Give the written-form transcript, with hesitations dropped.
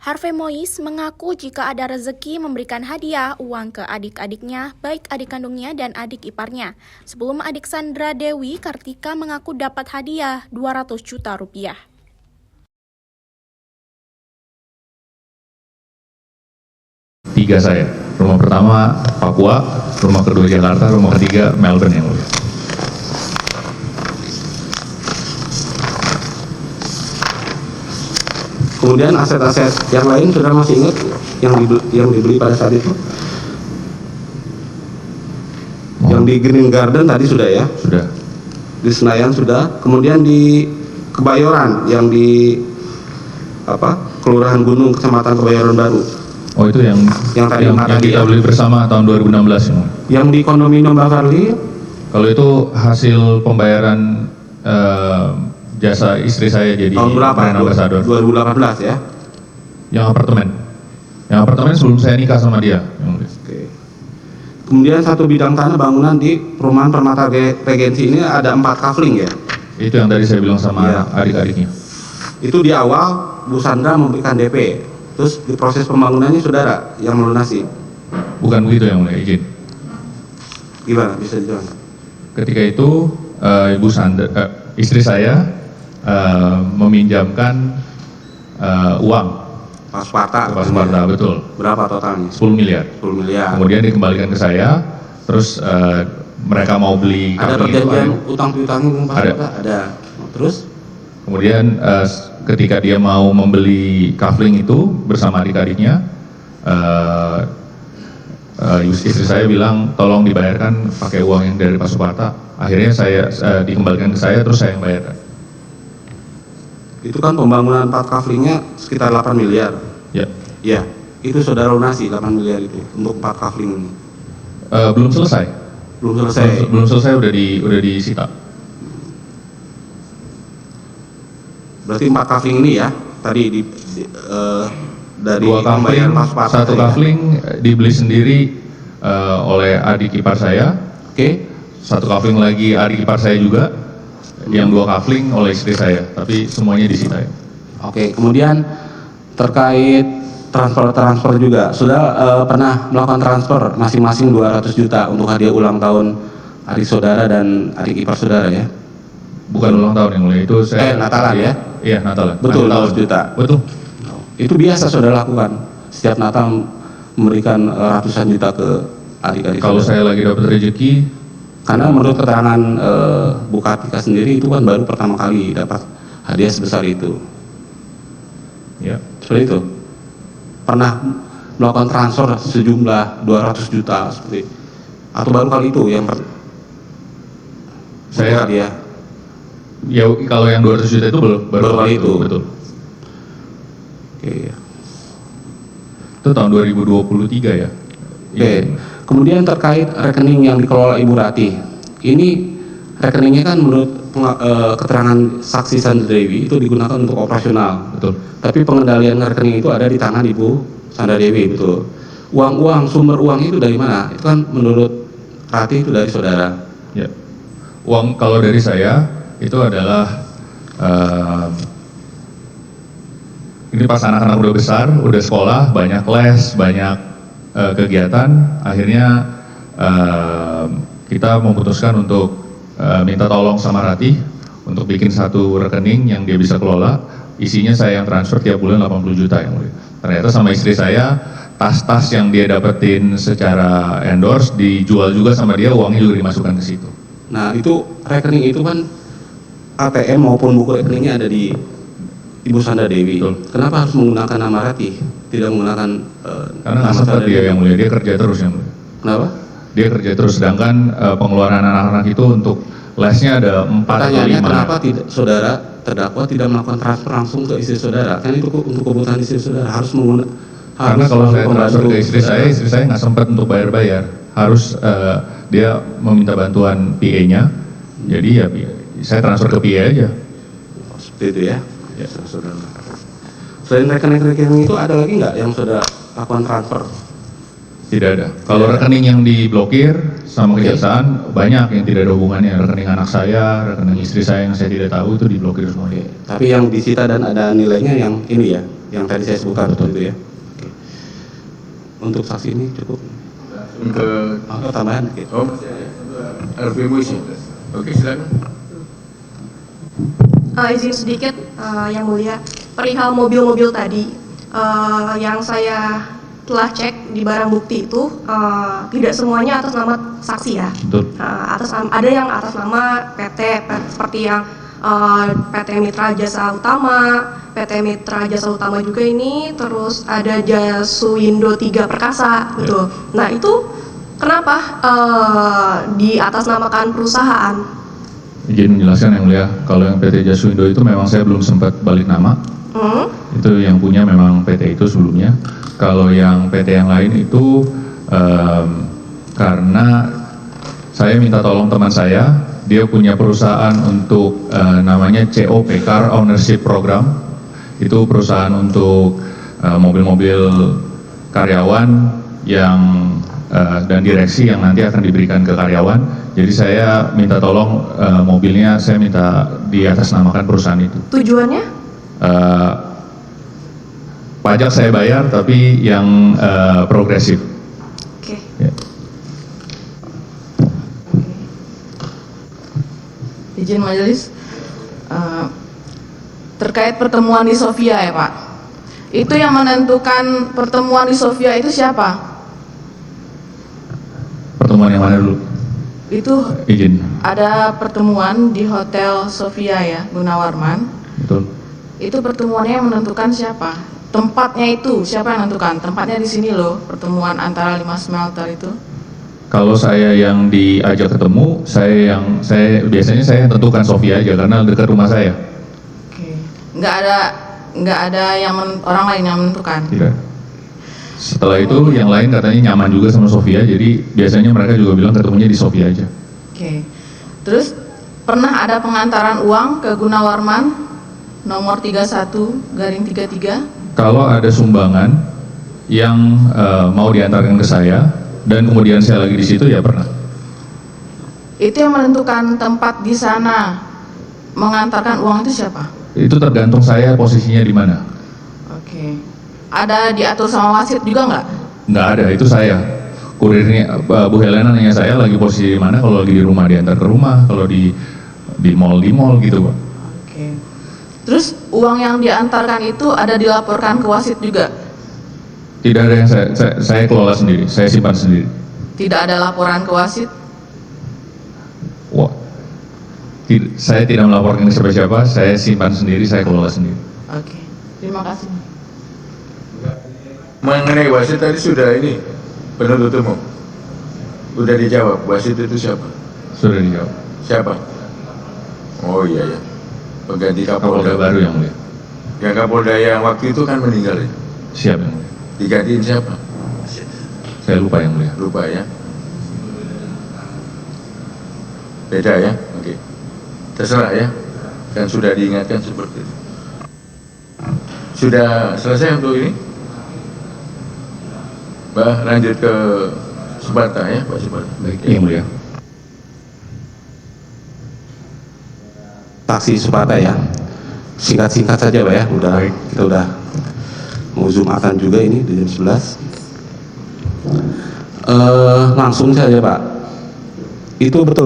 Harvey Mois mengaku jika ada rezeki memberikan hadiah uang ke adik-adiknya, baik adik kandungnya dan adik iparnya. Sebelum adik Sandra Dewi Kartika mengaku dapat hadiah 200 juta rupiah. Tiga saya, rumah pertama Papua, rumah kedua Jakarta, rumah ketiga Melbourne yang mulia. Kemudian aset-aset yang lain sudah masih ingat yang dibeli pada saat itu? Yang di Green Garden tadi sudah ya? Sudah. Di Senayan sudah. Kemudian di Kebayoran yang di Kelurahan Gunung, Kecamatan Kebayoran Baru. Oh itu yang kita beli bersama tahun 2016 yang mulia. Yang di kondominium Bakarli? Kalau itu hasil pembayaran jasa istri saya jadi Tahun berapa? brand ambassador. 2018 ya? Yang apartemen sebelum saya nikah sama dia. Oke. Kemudian satu bidang tanah bangunan di perumahan Permata Regensi ini ada 4 kafling ya? Itu yang tadi saya bilang sama adik-adiknya. Itu di awal Bu Sandra memberikan DP, terus di proses pembangunannya saudara yang melunasi. Bukan begitu yang mulia, izin. Gimana bisa dijelaskan? Ketika itu Ibu Sandra, istri saya meminjamkan uang Pak Sparta. ke Pak Sparta, betul. Berapa totalnya? 10 miliar. 10 miliar. Kemudian dikembalikan ke saya, terus mereka mau beli Ada kafling itu, perjanjian utang piutangnya dengan Pak Ada. Sparta? Ada. Terus? Kemudian ketika dia mau membeli kafling itu bersama adik-adiknya, istri saya bilang tolong dibayarkan pakai uang yang dari Pak Suparta. Akhirnya saya dikembalikan ke saya, terus saya yang bayarkan. Itu kan pembangunan 4 kaflingnya sekitar 8 miliar. Ya. Ya, itu saudara lunasi 8 miliar itu untuk 4 kafling ini. Belum selesai. Belum selesai. Belum selesai udah disita. Berarti 4 kafling ini ya, tadi dari 2 kafling, pembayaran Pak Sparta 1 ya? kafling dibeli sendiri oleh adik ipar saya. Oke. 1 kafling lagi adik ipar saya juga. Yang 2 kafling oleh istri saya, tapi semuanya disita ya. Oke, kemudian terkait transfer juga, sudah pernah melakukan transfer masing-masing 200 juta untuk hadiah ulang tahun adik saudara dan adik ipar saudara ya? Bukan ulang tahun yang mulia, itu saya Natalan ya? Iya, Natalan. Betul, Natalan. 200 juta. Betul. Itu biasa saudara lakukan setiap Natal, memberikan ratusan juta ke adik-adik Kalau saudara. saya lagi dapat rezeki, Karena menurut keterangan Bu Kartika sendiri itu kan baru pertama kali dapat hadiah sebesar itu. ya. Seperti itu. Pernah melakukan transfer sejumlah 200 juta seperti atau baru kali itu yang Saya hadiah. Ya kalau yang 200 juta itu baru kali itu, betul. Oke. Itu tahun 2023 ya. Oke. Kemudian terkait rekening yang dikelola Ibu Rati, ini rekeningnya kan menurut keterangan saksi Sandra Dewi itu digunakan untuk operasional. Betul. Tapi pengendalian rekening itu ada di tangan Ibu Sandra Dewi, betul. Sumber uang itu dari mana? Itu kan menurut Rati itu dari saudara. Ya. Uang kalau dari saya itu adalah ini pas anak-anak udah besar, udah sekolah, banyak les, banyak kegiatan, akhirnya kita memutuskan untuk minta tolong sama Ratih untuk bikin satu rekening yang dia bisa kelola. Isinya saya yang transfer tiap bulan 80 juta yang mulia. Ternyata sama istri saya, tas-tas yang dia dapetin secara endorse dijual juga sama dia, uangnya juga dimasukkan ke situ. Nah itu rekening itu kan ATM maupun buku rekeningnya ada di Ibu Sandra Dewi. Betul. Kenapa harus menggunakan nama Ratih? Tidak menggunakan Karena nggak sempat dia yang mulia, dia kerja terus yang mulia. Kenapa? Dia kerja terus, sedangkan pengeluaran anak-anak itu untuk lesnya ada 4 atau 5. Pertanyaannya kenapa tidak saudara terdakwa tidak melakukan transfer langsung ke istri saudara? Kan itu untuk kebutuhan istri saudara harus menggunakan. Karena kalau saya transfer ke istri saya nggak sempat untuk bayar-bayar. Harus dia meminta bantuan PA-nya, jadi ya saya transfer ke PA aja. Seperti itu ya? Ya, saudara. Selain rekening-rekening itu ada lagi nggak yang saudara lakukan transfer? Tidak ada. Kalau rekening yang diblokir sama kejaksaan banyak yang tidak ada hubungannya. Rekening anak saya, rekening istri saya yang saya tidak tahu itu diblokir semuanya. Tapi yang disita dan ada nilainya yang ini ya, yang tadi saya sebutkan betul itu ya. Oke. Untuk saksi ini cukup. Ke Tambahan. Oke. oh RPMU isi. Oke, silakan. Izin sedikit, Yang Mulia, perihal mobil-mobil tadi, yang saya telah cek di barang bukti itu tidak semuanya atas nama saksi ya. Betul. Ada yang atas nama PT seperti yang PT Mitra Jasa Utama, PT Mitra Jasa Utama juga ini, terus ada Jasuwindo 3 Perkasa, betul. Nah itu kenapa di atas namakan perusahaan? Izin menjelaskan yang mulia, kalau yang PT Jasuwindo itu memang saya belum sempat balik nama. Itu yang punya memang PT itu sebelumnya. Kalau yang PT yang lain itu karena saya minta tolong teman saya, dia punya perusahaan untuk namanya COP, Car Ownership Program. Itu perusahaan untuk mobil-mobil karyawan yang dan direksi yang nanti akan diberikan ke karyawan. Jadi saya minta tolong mobilnya saya minta diatasnamakan perusahaan itu. Tujuannya? Pajak saya bayar tapi yang progresif. Oke. Ya. Izin majelis, terkait pertemuan di Sofia ya Pak, itu yang menentukan pertemuan di Sofia itu siapa? Pertemuan yang mana dulu? Itu Izin. ada pertemuan di Hotel Sofia ya, Gunawarman. Betul. Itu pertemuannya yang menentukan siapa? Tempatnya itu siapa yang menentukan? Tempatnya di sini loh, pertemuan antara 5 smelter itu. Kalau saya yang diajak ketemu, saya biasanya saya tentukan Sofia aja karena dekat rumah saya. Oke. Nggak ada yang orang lain yang menentukan. Tidak. Setelah itu yang lain katanya nyaman juga sama Sofia, jadi biasanya mereka juga bilang ketemunya di Sofia aja. Oke. Terus pernah ada pengantaran uang ke Gunawarman nomor 31/33? Kalau ada sumbangan yang mau diantarkan ke saya dan kemudian saya lagi di situ ya pernah. Itu yang menentukan tempat di sana mengantarkan uang itu siapa? Itu tergantung saya posisinya di mana. Oke. Ada diatur sama wasit juga nggak? Nggak ada, itu saya. Kurirnya Bu Helena nanya saya lagi posisi di mana, kalau lagi di rumah diantar ke rumah, kalau di mall gitu Pak. Oke. Terus uang yang diantarkan itu ada dilaporkan ke wasit juga? Tidak ada yang saya kelola sendiri, saya simpan sendiri. Tidak ada laporan ke wasit? Wah, saya tidak melaporkan ke siapa-siapa, saya simpan sendiri, saya kelola sendiri. Oke. Terima kasih. Mengenai wasit tadi sudah ini penuntut umum. Sudah dijawab, wasit itu siapa? Sudah dijawab. Siapa? Oh iya ya. Pengganti Kapolda Kapolda. baru yang mulia. Yang Kapolda yang waktu itu kan meninggal ya. Siap yang mulia. Digantiin siapa? Saya lupa yang mulia. Lupa ya. Beda ya. Oke. Terserah ya. Kan sudah diingatkan seperti itu. Sudah selesai untuk ini? Bah, lanjut ke Suparta ya, Pak Suparta. Baik, yang mulia. Saksi Suparta ya. Singkat-singkat saja Pak ya. Kita udah mau Jumatan juga ini di jam 11. Langsung saja Pak. Itu betul